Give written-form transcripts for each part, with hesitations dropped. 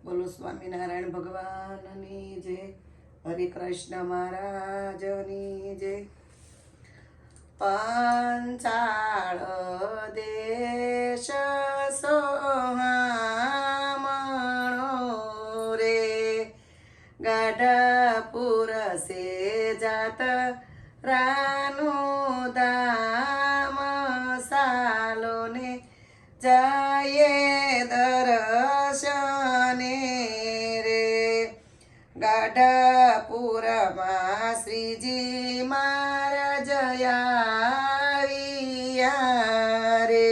બોલો સ્વામિનારાયણ ભગવાનની જય. હરિકૃષ્ણ મહારાજની જય. પાંચાળ દેશ સોહામણો રે, ગાઢાપુર સે જાત રાનું ધામ, સાલોને જાયે દર્શને રે. ગાઢાપુરમાં શ્રીજી મહારાજ આવ્યા રે,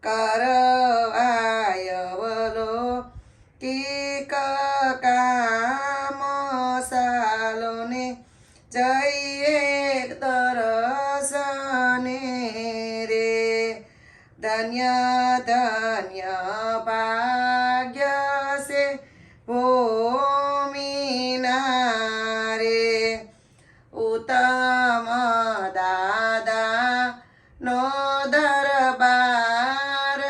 કરવાયવલો કીક કામ, સાલોને જઈએ દર્શને રે. ધન્ય ધન્ય ભાગ્ય સે ભૂમિના રે, ઉત્તમ દાદા નો દરબાર,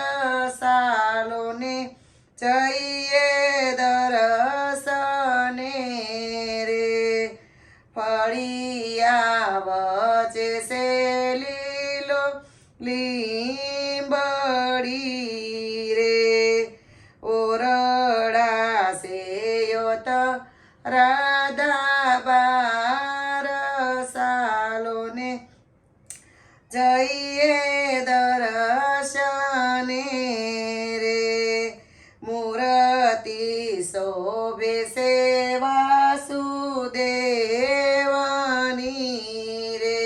સાલોને જઈએ દર્શને રે. ફળિયા વચ્ચે સે લીલો લીંબડી રે, ઓરડા સે યોત રાધા બાર, સાલોને જઈએ દર્શને રે. મૂર્તિ શોભે સે વાસુદેવની રે,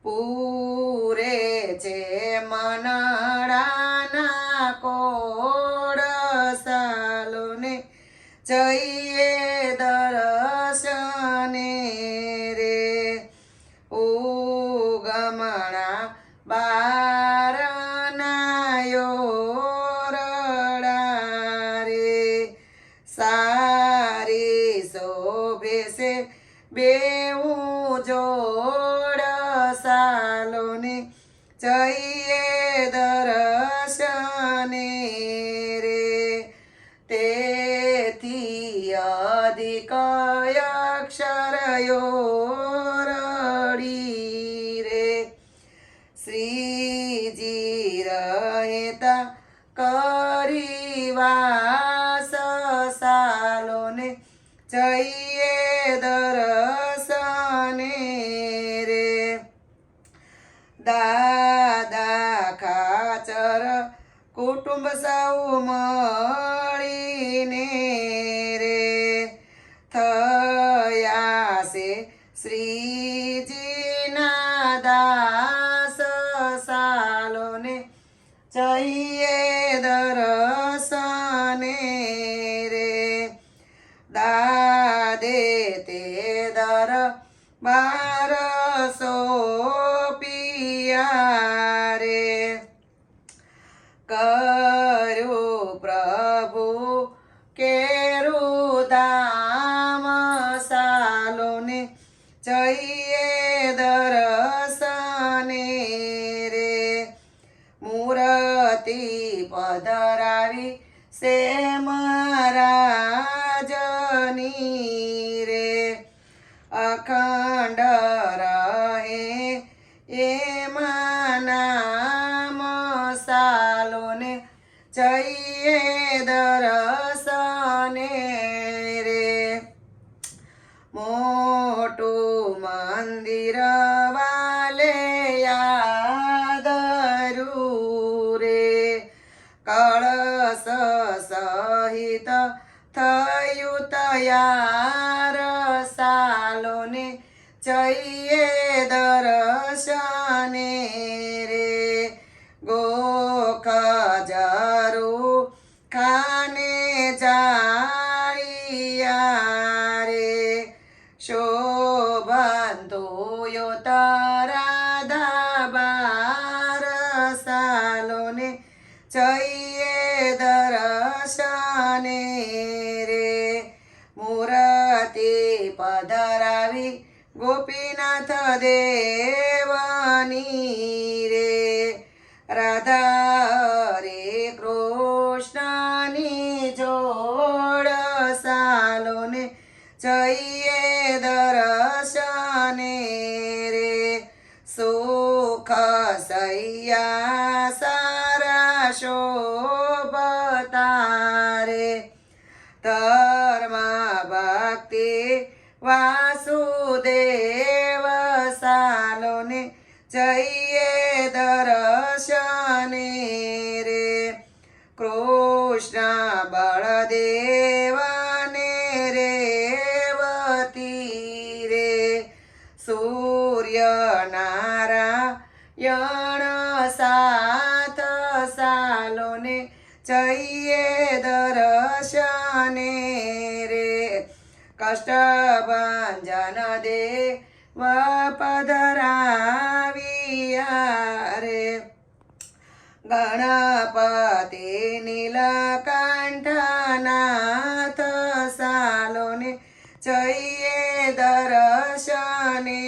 પૂરે છે મનડાના કોડ, સાલોને જઈએ દર્શને રે. ઉગમણા બારના યોરડા રે, સારી શોભે સે બેઉ જોડ, સાલોને જઈએ દર્શને રે. તેથી અધિક અક્ષર યોરડી રે, શ્રીજી રહેતા કરી વાસ, સાલોને જઈએ દર્શને રે. દાદા ખાચર કુટુંબ સૌ મળીને રે, થયા છે શ્રીજીના દાસ, સાલોને જઈએ દર્શને રે. દાદે તે દરબાર સોંપ્યા રે, કર્યું પ્રભુ કેરું ધામ, સાલોને જઈએ દર્શને રે. મૂર્તિ પધરાવી સે મહારાજની રે, અખંડ રહે એમાં નામ, સાલોને જઈએ દર્શને રે. મોટું મંદિર વાલે યાદરું રે, કળશ સહિત થયું તૈયાર, સાલોને જઈએ દર્શને રે. ગોખ જરું ખાને જાળિયા રે, શોભંતો યોત રાધા બાર, સાલોને જઈએ દર્શને રે. મૂર્તિ પધરાવી ગોપીનાથ દેવની રે, રાધા હરે કૃષ્ણની જો જઈએ દર્શને રે સુખ સૈયા સારા શોભતા રે ધર્મ ભક્તિ વાસુદેવ સાલોને જઈએ દર્શને રે કૃષ્ણ બળદેવને રેવતી રે સૂર્ય નારાયણ સાથ સાલોને જઈએ દર્શને રે કષ્ટભંજન દેવ પધરાવ્યા રે ગણપતિ નીલકંઠનાથ સાલોને જઈએ દર્શને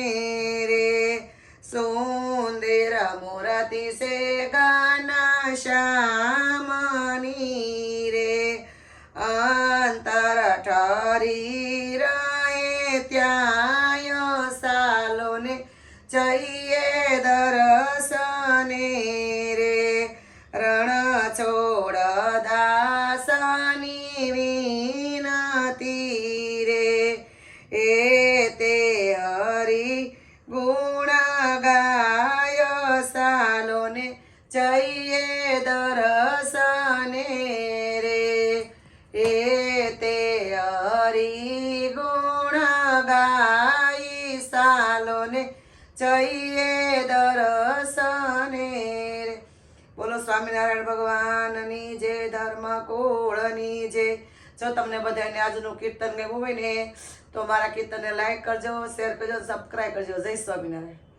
રે સુંદર મૂર્તિ સે ગાના શ્યામની રે અંતર ઠરી રહે ત્યાં સાલોને જઈએ દર્શને રે રણ છોડ દાસની વિનતી રે એ તે હરિ ગુણ ગાય સાલોને જઈએ દર્શને રે એ તે હરિ ગુણ ગાઈ સાલોને જઈએ દર્શને રે બોલો સ્વામિનારાયણ ભગવાનની જય ધર્મકુળની જય જો તમને બધાને આજનું કીર્તન ગમ્યું હોય ને તો મારા કીર્તનને લાઈક કરજો શેર કરજો સબસ્ક્રાઈબ કરજો જય સ્વામિનારાયણ